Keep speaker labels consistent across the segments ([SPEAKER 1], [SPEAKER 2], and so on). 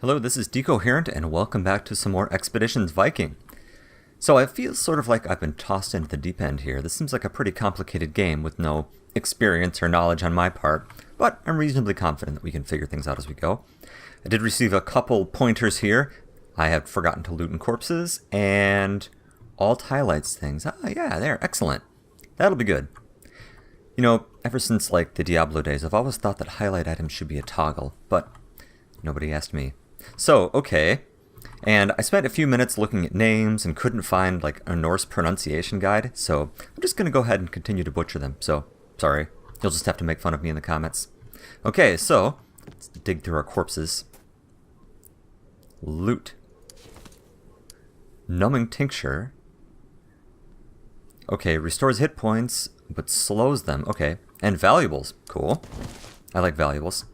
[SPEAKER 1] Hello, this is Decoherent, and welcome back to some more Expeditions Viking. So I feel sort of like I've been tossed into the deep end here. This seems like a pretty complicated game with no experience or knowledge on my part, but I'm reasonably confident that we can figure things out as we go. I did receive a couple pointers here. I had forgotten to loot in corpses, and alt highlights things. Ah, yeah, there, excellent. That'll be good. You know, ever since like the Diablo days, I've always thought that highlight items should be a toggle, but nobody asked me. So, okay, and I spent a few minutes looking at names and couldn't find like a Norse pronunciation guide, so I'm just going to go ahead and continue to butcher them, so sorry. You'll just have to make fun of me in the comments. Okay, so let's dig through our corpses. Loot. Numbing tincture. Okay, restores hit points, but slows them. Okay, and valuables. Cool. I like valuables.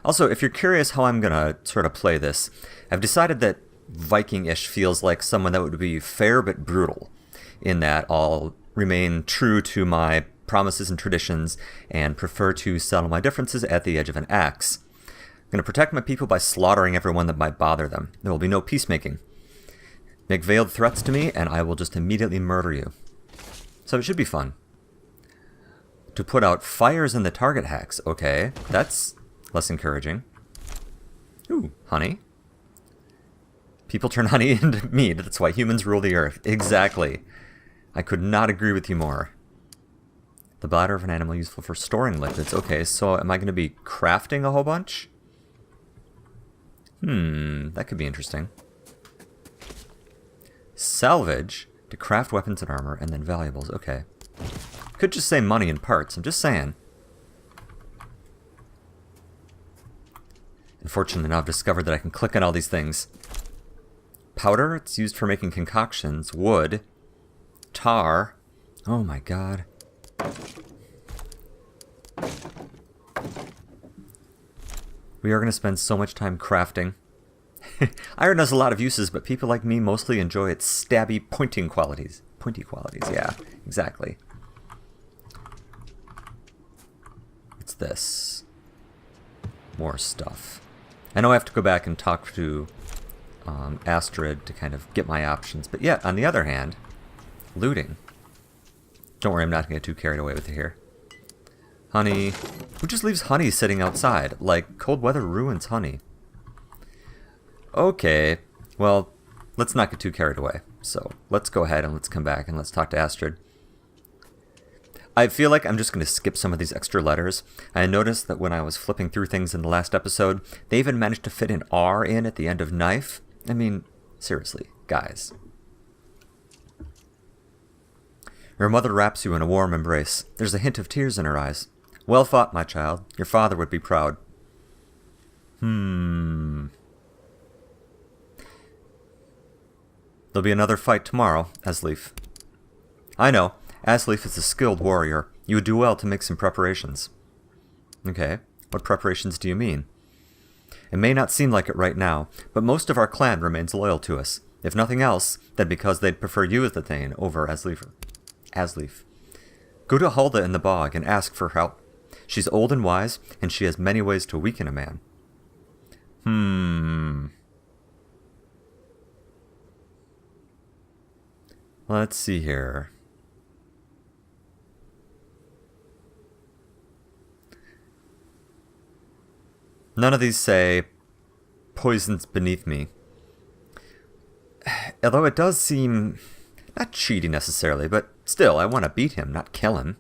[SPEAKER 1] Also, if you're curious how I'm going to sort of play this, I've decided that Viking-ish feels like someone that would be fair but brutal, in that I'll remain true to my promises and traditions and prefer to settle my differences at the edge of an axe. I'm going to protect my people by slaughtering everyone that might bother them. There will be no peacemaking. Make veiled threats to me, and I will just immediately murder you. So it should be fun. To put out fires in the target hacks. Okay, that's less encouraging. Ooh, honey. People turn honey into mead. That's why humans rule the earth. Exactly. I could not agree with you more. The bladder of an animal useful for storing liquids. Okay, so am I going to be crafting a whole bunch? That could be interesting. Salvage to craft weapons and armor, and then valuables. Okay. Could just say money and parts. I'm just saying. Unfortunately, now I've discovered that I can click on all these things. Powder, it's used for making concoctions. Wood. Tar. Oh my god. We are going to spend so much time crafting. Iron has a lot of uses, but people like me mostly enjoy its stabby, pointing qualities. Pointy qualities, yeah, exactly. What's this? More stuff. I know I have to go back and talk to Astrid to kind of get my options, but yet, on the other hand, looting. Don't worry, I'm not going to get too carried away with it here. Honey. Who just leaves honey sitting outside? Like, cold weather ruins honey. Okay, well, let's not get too carried away. So, let's go ahead and let's come back and let's talk to Astrid. I feel like I'm just going to skip some of these extra letters. I noticed that when I was flipping through things in the last episode, they even managed to fit an R in at the end of knife. I mean, seriously, guys. Your mother wraps you in a warm embrace. There's a hint of tears in her eyes. Well fought, my child. Your father would be proud. There'll be another fight tomorrow, Asleaf. I know. Asleaf is a skilled warrior. You would do well to make some preparations. Okay, what preparations do you mean? It may not seem like it right now, but most of our clan remains loyal to us. If nothing else, then because they'd prefer you as the Thane over Asleaf. Go to Hulda in the bog and ask for help. She's old and wise, and she has many ways to weaken a man. Let's see here. None of these say, poison's beneath me. Although it does seem, not cheaty necessarily, but still, I want to beat him, not kill him.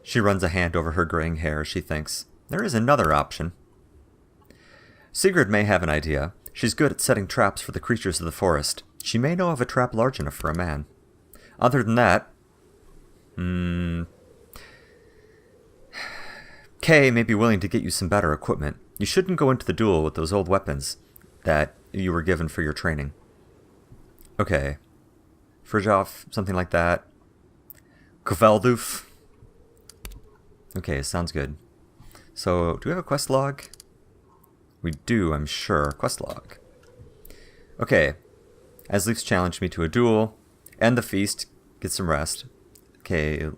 [SPEAKER 1] She runs a hand over her graying hair as she thinks. There is another option. Sigrid may have an idea. She's good at setting traps for the creatures of the forest. She may know of a trap large enough for a man. Other than that, Kay may be willing to get you some better equipment. You shouldn't go into the duel with those old weapons that you were given for your training. Okay. Frijov, something like that. Kvelduf. Okay, sounds good. So, do we have a quest log? We do, I'm sure. Quest log. Okay. Asleaf's challenged me to a duel. End the feast. Get some rest. Okay.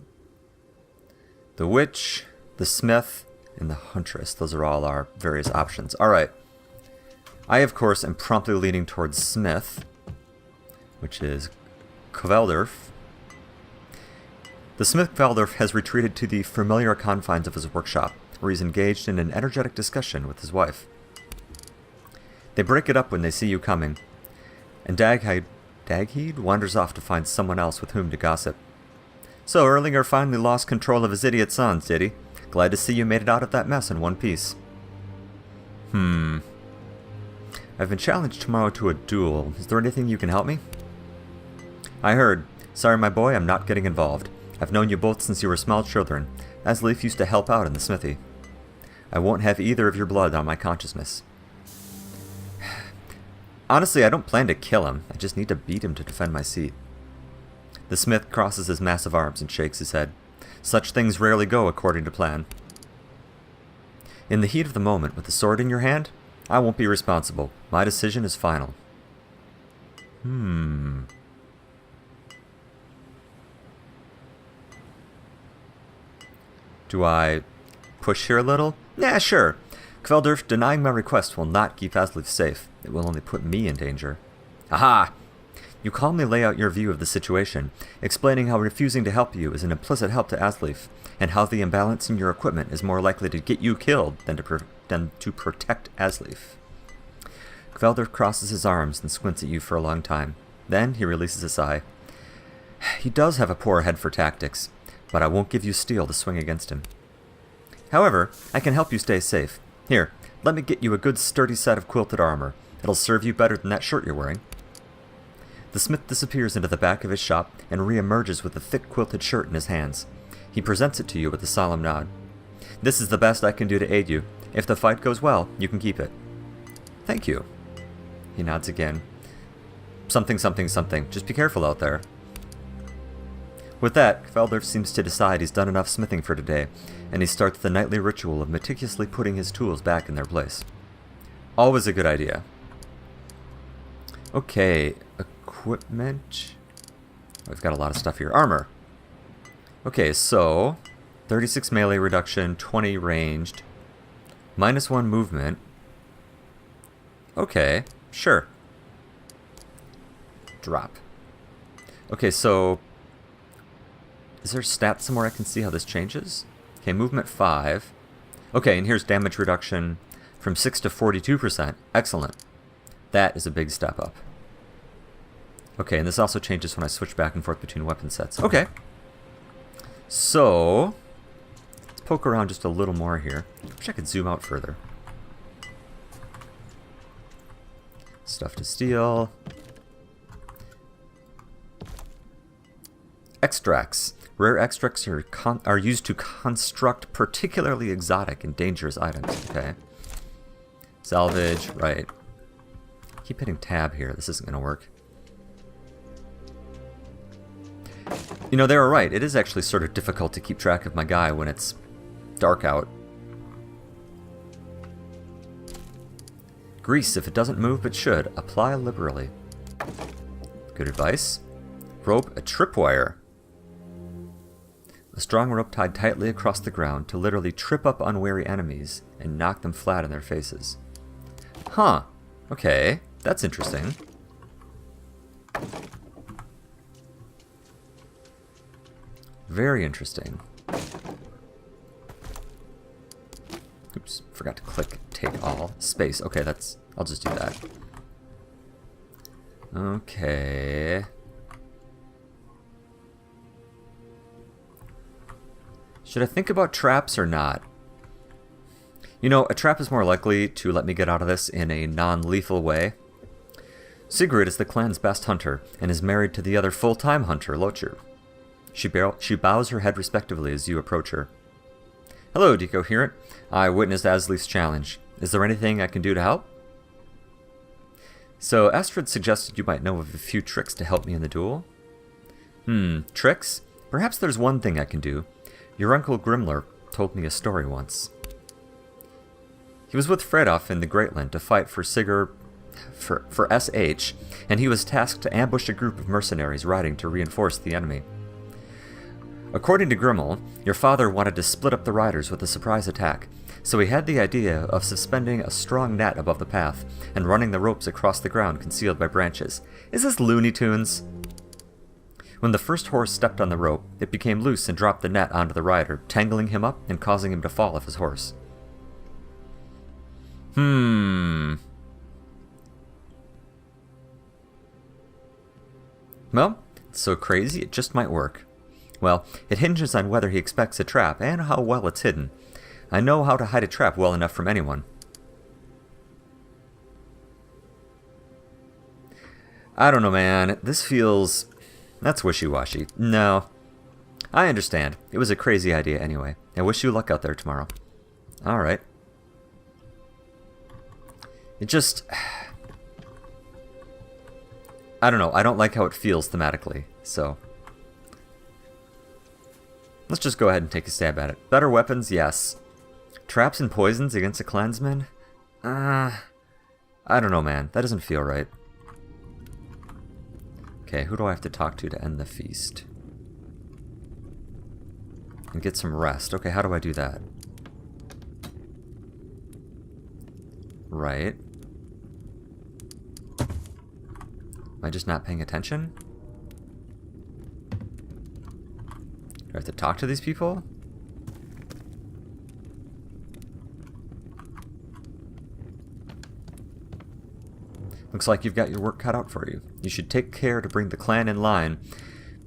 [SPEAKER 1] The witch, the smith, and the huntress. Those are all our various options. Alright. I, of course, am promptly leaning towards Smith, which is Kveldorf. The smith Kveldorf has retreated to the familiar confines of his workshop, where he's engaged in an energetic discussion with his wife. They break it up when they see you coming, and Dagheed wanders off to find someone else with whom to gossip. So Erlinger finally lost control of his idiot sons, did he? Glad to see you made it out of that mess in one piece. I've been challenged tomorrow to a duel. Is there anything you can help me? I heard. Sorry, my boy, I'm not getting involved. I've known you both since you were small children. Asleaf used to help out in the smithy. I won't have either of your blood on my consciousness. Honestly, I don't plan to kill him. I just need to beat him to defend my seat. The smith crosses his massive arms and shakes his head. Such things rarely go according to plan. In the heat of the moment, with the sword in your hand, I won't be responsible. My decision is final. Do I push here a little? Yeah, sure. Kveldorf, denying my request will not keep Asleaf safe. It will only put me in danger. Aha! You calmly lay out your view of the situation, explaining how refusing to help you is an implicit help to Asleaf, and how the imbalance in your equipment is more likely to get you killed than to protect Asleaf. Kveldorf crosses his arms and squints at you for a long time. Then he releases a sigh. He does have a poor head for tactics, but I won't give you steel to swing against him. However, I can help you stay safe. Here, let me get you a good sturdy set of quilted armor. It'll serve you better than that shirt you're wearing. The smith disappears into the back of his shop and re-emerges with a thick quilted shirt in his hands. He presents it to you with a solemn nod. This is the best I can do to aid you. If the fight goes well, you can keep it. Thank you. He nods again. Something, something, something. Just be careful out there. With that, Kveldorf seems to decide he's done enough smithing for today, and he starts the nightly ritual of meticulously putting his tools back in their place. Always a good idea. Okay, equipment. We've got a lot of stuff here. Armor. Okay, so 36 melee reduction, 20 ranged, -1 movement. Okay, sure. Drop. Okay, so is there stats somewhere I can see how this changes? Okay, movement 5. Okay, and here's damage reduction from 6 to 42%. Excellent. That is a big step up. Okay, and this also changes when I switch back and forth between weapon sets. Okay. So, let's poke around just a little more here. I wish I could zoom out further. Stuff to steal. Extracts. Rare extracts are used to construct particularly exotic and dangerous items. Okay. Salvage. Right. Keep hitting tab here. This isn't going to work. You know, they were right. It is actually sort of difficult to keep track of my guy when it's dark out. Grease, if it doesn't move but should, apply liberally. Good advice. Rope a tripwire. A strong rope tied tightly across the ground to literally trip up unwary enemies and knock them flat on their faces. Huh. Okay, that's interesting. Very interesting. Oops, forgot to click take all. Space. Okay, I'll just do that. Okay. Should I think about traps or not? You know, a trap is more likely to let me get out of this in a non-lethal way. Sigrid is the clan's best hunter, and is married to the other full-time hunter, Locher. She bows her head respectively as you approach her. Hello, Decoherent. I witnessed Asleaf's challenge. Is there anything I can do to help? So, Astrid suggested you might know of a few tricks to help me in the duel. Tricks? Perhaps there's one thing I can do. Your uncle Grimler told me a story once. He was with Fredoff in the Greatland to fight for SH, and he was tasked to ambush a group of mercenaries riding to reinforce the enemy. According to Grimmel, your father wanted to split up the riders with a surprise attack, so he had the idea of suspending a strong net above the path and running the ropes across the ground concealed by branches. Is this Looney Tunes? When the first horse stepped on the rope, it became loose and dropped the net onto the rider, tangling him up and causing him to fall off his horse. Well, it's so crazy it just might work. Well, it hinges on whether he expects a trap and how well it's hidden. I know how to hide a trap well enough from anyone. I don't know, man. This feels... That's wishy-washy. No. I understand. It was a crazy idea anyway. I wish you luck out there tomorrow. Alright. It just... I don't know. I don't like how it feels thematically, so... Let's just go ahead and take a stab at it. Better weapons? Yes. Traps and poisons against a clansman? I don't know, man. That doesn't feel right. Okay, who do I have to talk to end the feast? And get some rest. Okay, how do I do that? Right. Am I just not paying attention? Do I have to talk to these people? Looks like you've got your work cut out for you. You should take care to bring the clan in line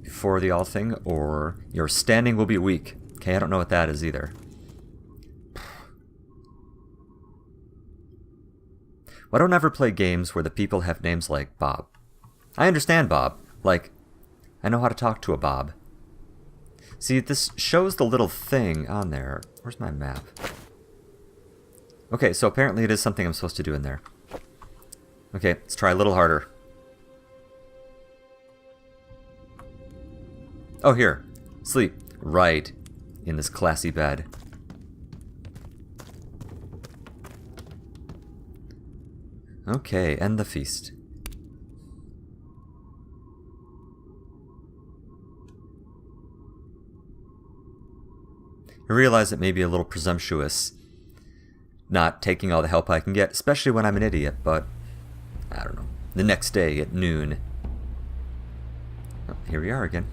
[SPEAKER 1] before the all thing, or your standing will be weak. Okay, I don't know what that is either. Why don't I ever play games where the people have names like Bob? I understand Bob. Like, I know how to talk to a Bob. See, this shows the little thing on there. Where's my map? Okay, so apparently it is something I'm supposed to do in there. Okay, let's try a little harder. Oh, here. Sleep. Right. In this classy bed. Okay, end the feast. I realize it may be a little presumptuous not taking all the help I can get, especially when I'm an idiot, but I don't know. The next day at noon. Oh, here we are again.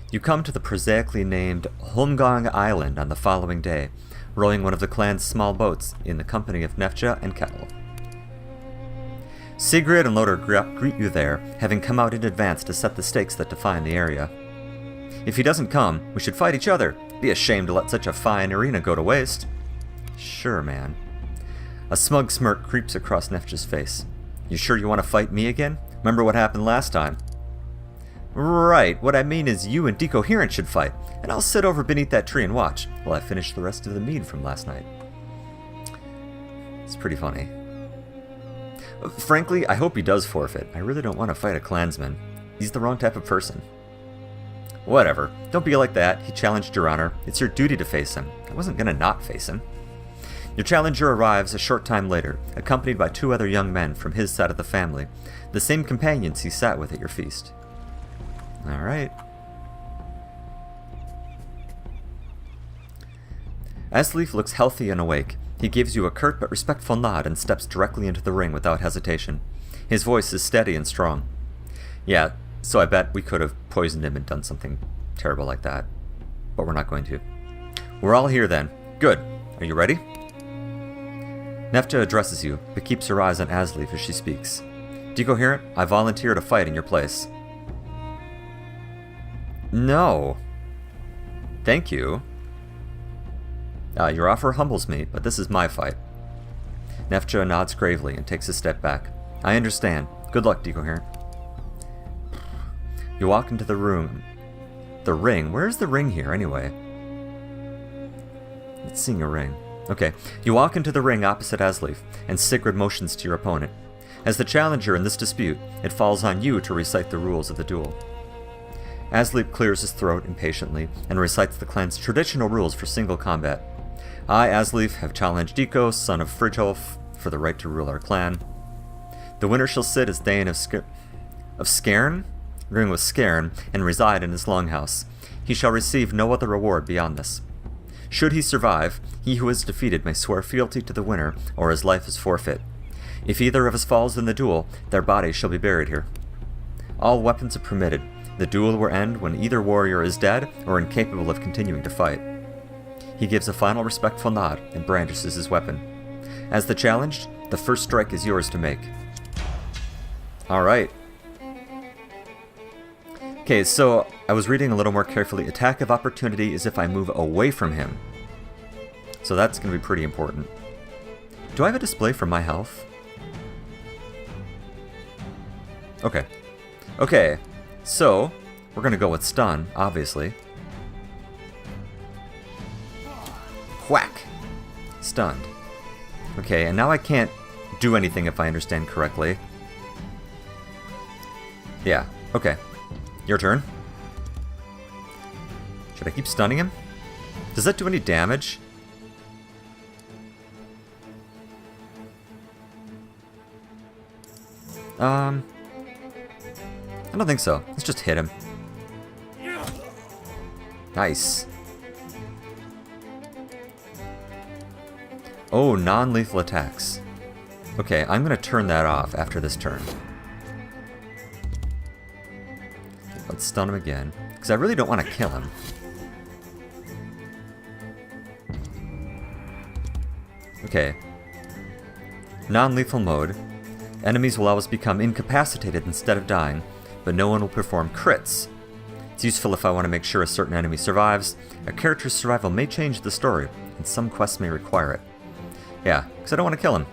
[SPEAKER 1] You come to the prosaically named Holmgang Island on the following day, rowing one of the clan's small boats in the company of Nefja and Kettle. Sigrid and Loder greet you there, having come out in advance to set the stakes that define the area. If he doesn't come, we should fight each other. Be ashamed to let such a fine arena go to waste. Sure, man. A smug smirk creeps across Nefja's face. You sure you want to fight me again? Remember what happened last time? Right, what I mean is you and Decoherent should fight, and I'll sit over beneath that tree and watch while I finish the rest of the mead from last night. It's pretty funny. Frankly, I hope he does forfeit. I really don't want to fight a clansman. He's the wrong type of person. Whatever. Don't be like that. He challenged your honor. It's your duty to face him. I wasn't gonna not face him. Your challenger arrives a short time later, accompanied by 2 other young men from his side of the family, the same companions he sat with at your feast. Alright. Asleaf looks healthy and awake. He gives you a curt but respectful nod and steps directly into the ring without hesitation. His voice is steady and strong. Yeah, so I bet we could have poisoned him and done something terrible like that. But we're not going to. We're all here then. Good. Are you ready? Nefja addresses you, but keeps her eyes on Asleaf as she speaks. Decoherent, I volunteer to fight in your place. No. Thank you. Your offer humbles me, but this is my fight. Nefja nods gravely and takes a step back. I understand. Good luck, Decoherent. You walk into the room. The ring? Where's the ring here, anyway? It's seeing a ring. Okay. You walk into the ring opposite Asleaf, and Sigrid motions to your opponent. As the challenger in this dispute, it falls on you to recite the rules of the duel. Asleaf clears his throat impatiently and recites the clan's traditional rules for single combat. I, Asleaf, have challenged Deco, son of Fridtjolf, for the right to rule our clan. The winner shall sit as Thane of Scairn, agreeing with Scairn, and reside in his longhouse. He shall receive no other reward beyond this. Should he survive, he who is defeated may swear fealty to the winner, or his life is forfeit. If either of us falls in the duel, their bodies shall be buried here. All weapons are permitted. The duel will end when either warrior is dead or incapable of continuing to fight. He gives a final respectful nod and brandishes his weapon. As the challenged, the first strike is yours to make. Alright. Okay, so I was reading a little more carefully. Attack of opportunity is if I move away from him. So that's going to be pretty important. Do I have a display for my health? Okay. Okay, so we're going to go with stun, obviously. Whack! Stunned. Okay, and now I can't do anything if I understand correctly. Yeah, okay. Your turn. Should I keep stunning him? Does that do any damage? I don't think so. Let's just hit him. Nice. Oh, non-lethal attacks. Okay, I'm going to turn that off after this turn. Let's stun him again, because I really don't want to kill him. Okay. Non-lethal mode. Enemies will always become incapacitated instead of dying, but no one will perform crits. It's useful if I want to make sure a certain enemy survives. A character's survival may change the story, and some quests may require it. Yeah, because I don't want to kill him.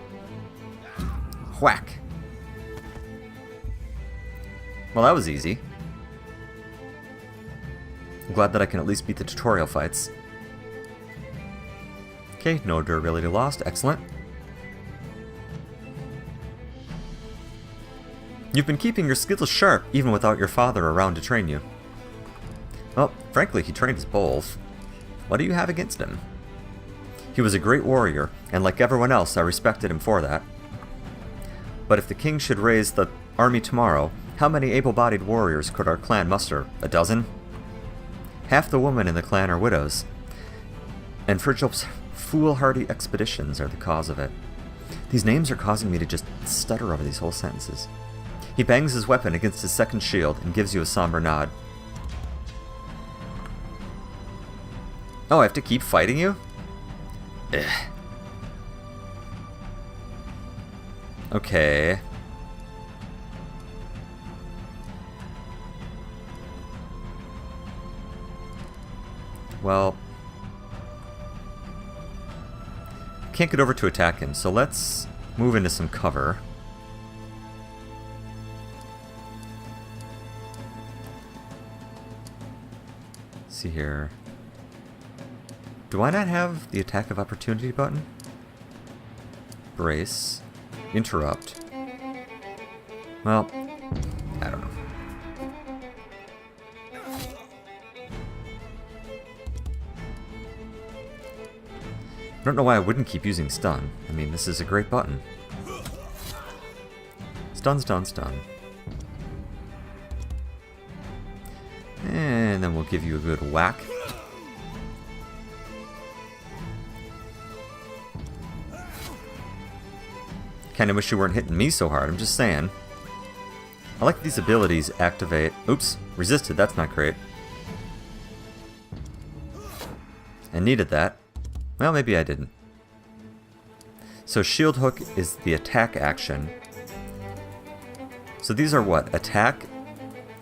[SPEAKER 1] Whack! Well, that was easy. I'm glad that I can at least beat the tutorial fights. Okay, no durability lost. Excellent. You've been keeping your skills sharp even without your father around to train you. Well, frankly, he trained us both. What do you have against him? He was a great warrior, and like everyone else, I respected him for that. But if the king should raise the army tomorrow, how many able-bodied warriors could our clan muster? A dozen? Half the women in the clan are widows, and Frigjop's foolhardy expeditions are the cause of it. These names are causing me to just stutter over these whole sentences. He bangs his weapon against his second shield and gives you a somber nod. Oh, I have to keep fighting you? Ugh. Okay. Well, can't get over to attack him, so let's move into some cover. Let's see here. Do I not have the attack of opportunity button? Brace. Interrupt. Well, I don't know. I don't know why I wouldn't keep using stun. I mean, this is a great button. Stun, stun, stun. And then we'll give you a good whack. Kinda wish you weren't hitting me so hard, I'm just saying. I like these abilities activate. Oops, resisted, that's not great. And needed that. Well, maybe I didn't. So shield hook is the attack action. So these are what? Attack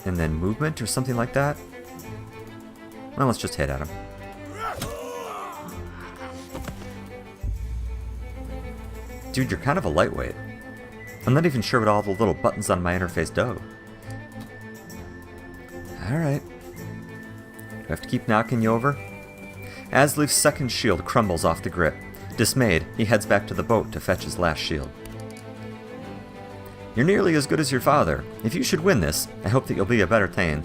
[SPEAKER 1] and then movement or something like that? Well, let's just hit at him. Dude, you're kind of a lightweight. I'm not even sure what all the little buttons on my interface do. Alright. Do I have to keep knocking you over? Asleaf's second shield crumbles off the grip. Dismayed, he heads back to the boat to fetch his last shield. You're nearly as good as your father. If you should win this, I hope that you'll be a better Thane.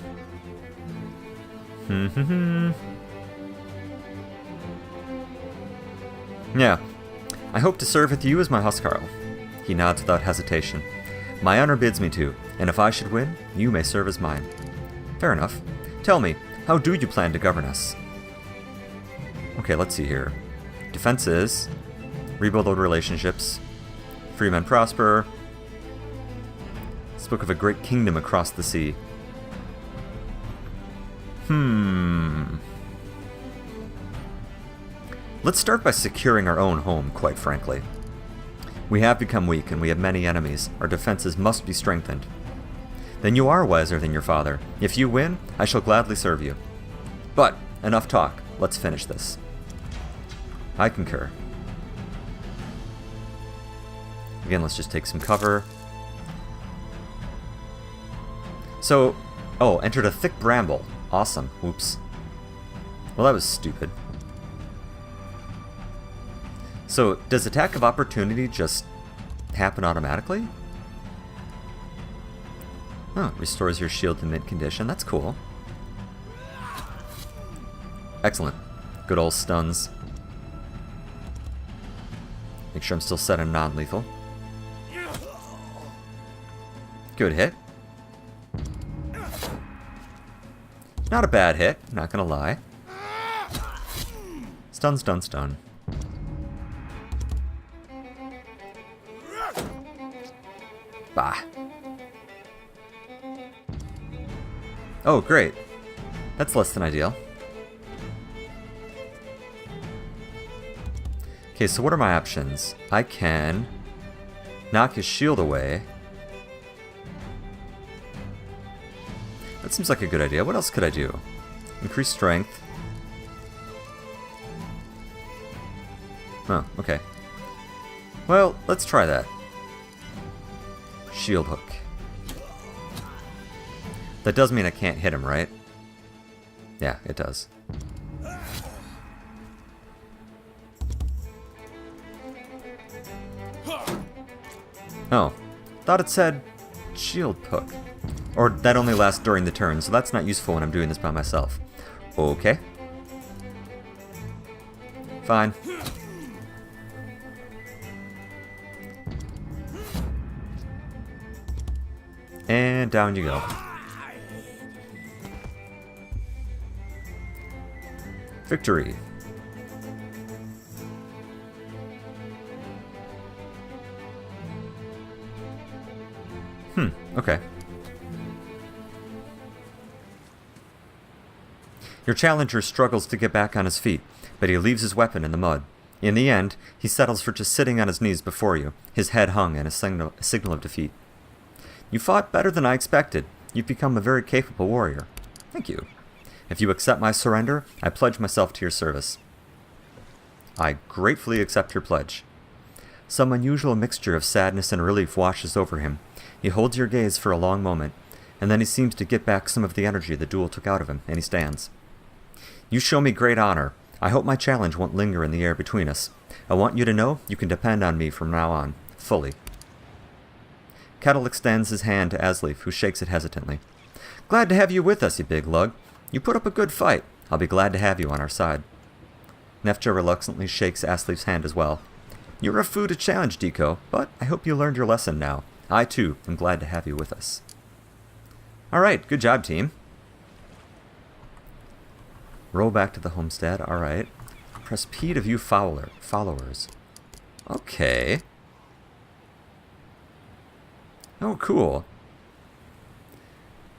[SPEAKER 1] Yeah. I hope to serve with you as my huscarl. He nods without hesitation. My honor bids me to, and if I should win, you may serve as mine. Fair enough. Tell me, how do you plan to govern us? Okay, let's see here. Defenses. Rebuild old relationships. Free men prosper. Spoke of a great kingdom across the sea. Let's start by securing our own home, quite frankly. We have become weak, and we have many enemies. Our defenses must be strengthened. Then you are wiser than your father. If you win, I shall gladly serve you. But, enough talk. Let's finish this. I concur. Again, let's just take some cover. So, oh, entered a thick bramble. Awesome. Whoops. Well, that was stupid. So, does attack of opportunity just happen automatically? Oh, restores your shield to mint condition. That's cool. Excellent. Good old stuns. Make sure I'm still set on non-lethal. Good hit. Not a bad hit, not gonna lie. Stun, stun, stun. Bah. Oh, great. That's less than ideal. Okay, so what are my options? I can knock his shield away. That seems like a good idea. What else could I do? Increase strength. Oh, okay. Well, let's try that. Shield hook. That does mean I can't hit him, right? Yeah, it does. Oh, thought it said shield hook. Or that only lasts during the turn, so that's not useful when I'm doing this by myself. Okay. Fine. And down you go. Victory. Okay. Your challenger struggles to get back on his feet, but he leaves his weapon in the mud. In the end, he settles for just sitting on his knees before you, his head hung in a signal of defeat. You fought better than I expected. You've become a very capable warrior. Thank you. If you accept my surrender, I pledge myself to your service. I gratefully accept your pledge. Some unusual mixture of sadness and relief washes over him. He holds your gaze for a long moment, and then he seems to get back some of the energy the duel took out of him, and he stands. You show me great honor. I hope my challenge won't linger in the air between us. I want you to know you can depend on me from now on, fully. Kettle extends his hand to Asleaf, who shakes it hesitantly. Glad to have you with us, you big lug. You put up a good fight. I'll be glad to have you on our side. Neftja reluctantly shakes Asleaf's hand as well. You're a fool to challenge, Deco, but I hope you learned your lesson now. I, too, am glad to have you with us. Alright, good job, team. Roll back to the homestead, alright. Press P to view followers. Okay. Oh, cool.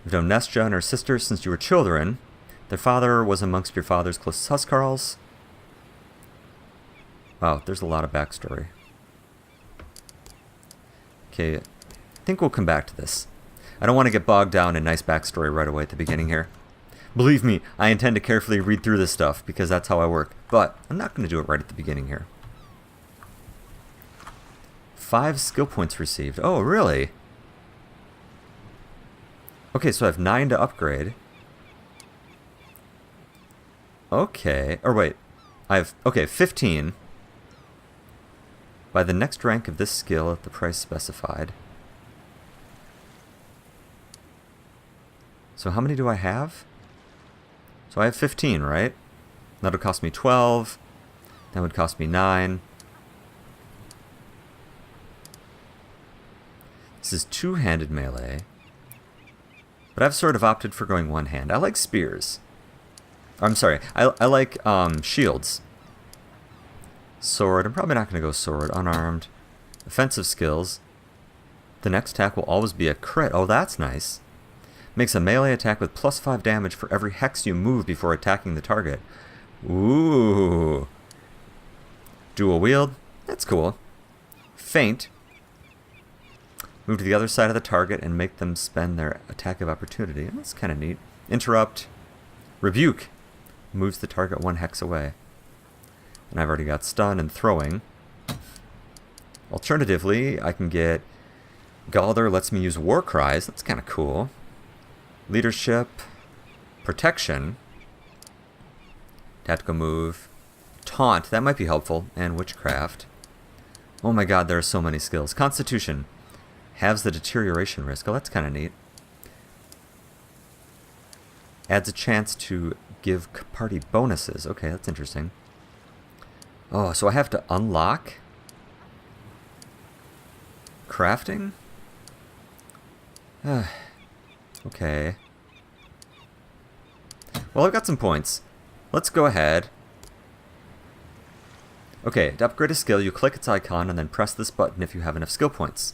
[SPEAKER 1] You've known Neftja and her sister since you were children. Their father was amongst your father's closest huscarls. Wow, there's a lot of backstory. Okay, I think we'll come back to this. I don't want to get bogged down in nice backstory right away at the beginning here. Believe me, I intend to carefully read through this stuff, because that's how I work. But I'm not going to do it right at the beginning here. 5 skill points received. Oh, really? Okay, so I have 9 to upgrade. Okay, or wait. I have, okay, 15. By the next rank of this skill at the price specified. So how many do I have? So I have 15, right? That would cost me 12. That would cost me 9. This is two-handed melee. But I've sort of opted for going one hand. I like spears. I'm sorry, I like shields. Sword, I'm probably not going to go sword. Unarmed. Offensive skills. The next attack will always be a crit. Oh, that's nice. Makes a melee attack with +5 damage for every hex you move before attacking the target. Ooh. Dual wield. That's cool. Feint. Move to the other side of the target and make them spend their attack of opportunity. That's kind of neat. Interrupt. Rebuke. Moves the target 1 hex away. And I've already got stun and throwing. Alternatively, I can get Galder lets me use war cries. That's kind of cool. Leadership. Protection. Tactical move. Taunt. That might be helpful. And witchcraft. Oh my god, there are so many skills. Constitution. Halves the deterioration risk. Oh, that's kind of neat. Adds a chance to give party bonuses. Okay, that's interesting. Oh, so I have to unlock crafting? Okay. Well, I've got some points. Let's go ahead. Okay, to upgrade a skill, you click its icon and then press this button if you have enough skill points.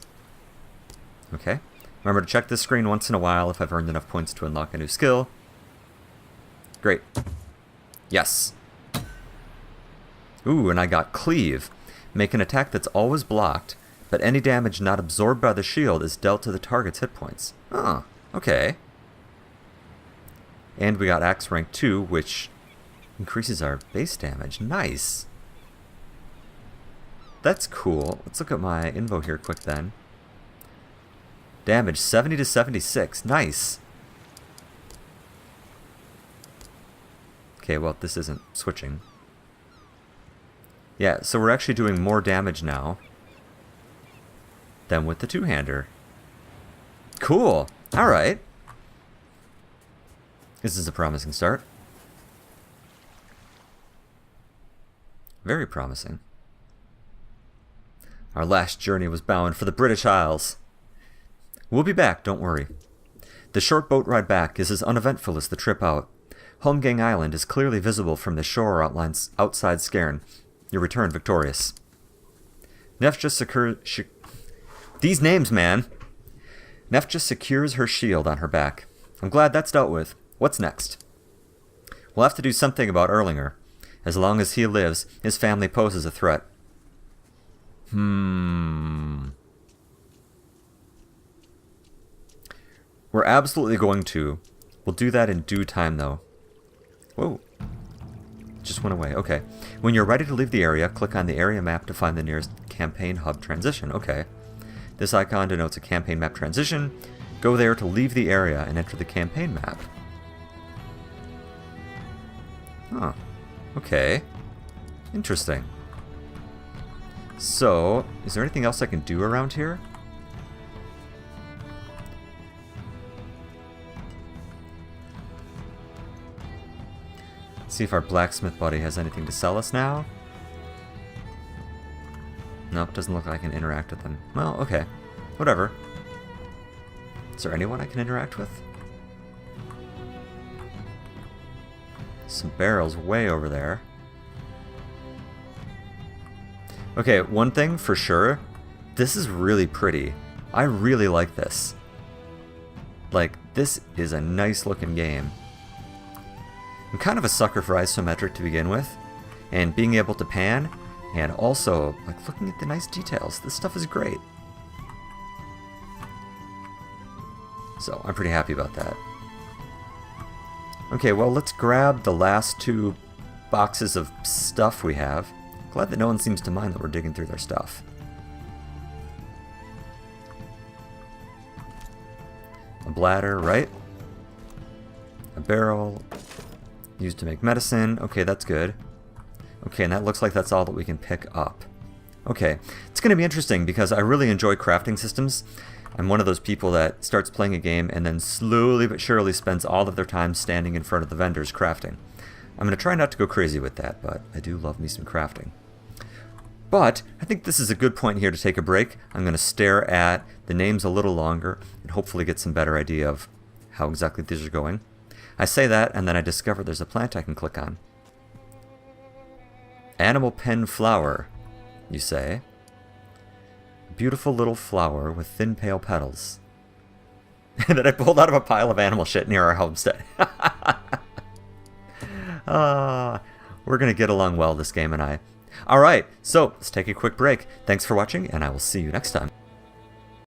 [SPEAKER 1] Okay. Remember to check this screen once in a while if I've earned enough points to unlock a new skill. Great. Yes. Ooh, and I got Cleave. Make an attack that's always blocked, but any damage not absorbed by the shield is dealt to the target's hit points. Oh, okay. And we got Axe rank 2, which increases our base damage. Nice. That's cool. Let's look at my info here quick then. Damage 70 to 76. Nice. Okay, well, this isn't switching. Yeah, so we're actually doing more damage now than with the two-hander. Cool. All right. This is a promising start. Very promising. Our last journey was bound for the British Isles. We'll be back, don't worry. The short boat ride back is as uneventful as the trip out. Holmgang Island is clearly visible from the shore outlines outside Scairn. You return victorious. Nef just These names, man! Nef just secures her shield on her back. I'm glad that's dealt with. What's next? We'll have to do something about Erlinger. As long as he lives, his family poses a threat. We're absolutely going to. We'll do that in due time, though. Whoa. Just went away. Okay. When you're ready to leave the area, click on the area map to find the nearest campaign hub transition. Okay. This icon denotes a campaign map transition. Go there to leave the area and enter the campaign map. Huh. Okay. Interesting. So, is there anything else I can do around here? See if our blacksmith buddy has anything to sell us now. Nope, doesn't look like I can interact with them. Well, okay. Whatever. Is there anyone I can interact with? Some barrels way over there. Okay, one thing for sure. This is really pretty. I really like this. Like, this is a nice looking game. I'm kind of a sucker for isometric to begin with, and being able to pan, and also, like, looking at the nice details. This stuff is great. So, I'm pretty happy about that. Okay, well, let's grab the last 2 boxes of stuff we have. Glad that no one seems to mind that we're digging through their stuff. A bladder, right? A barrel. Used to make medicine. Okay, that's good. Okay, and that looks like that's all that we can pick up. Okay, it's going to be interesting because I really enjoy crafting systems. I'm one of those people that starts playing a game and then slowly but surely spends all of their time standing in front of the vendors crafting. I'm going to try not to go crazy with that, but I do love me some crafting. But I think this is a good point here to take a break. I'm going to stare at the names a little longer and hopefully get some better idea of how exactly these are going. I say that, and then I discover there's a plant I can click on. Animal pen flower, you say. Beautiful little flower with thin pale petals. That I pulled out of a pile of animal shit near our homestead. We're going to get along well, this game and I. Alright, so let's take a quick break. Thanks for watching, and I will see you next time.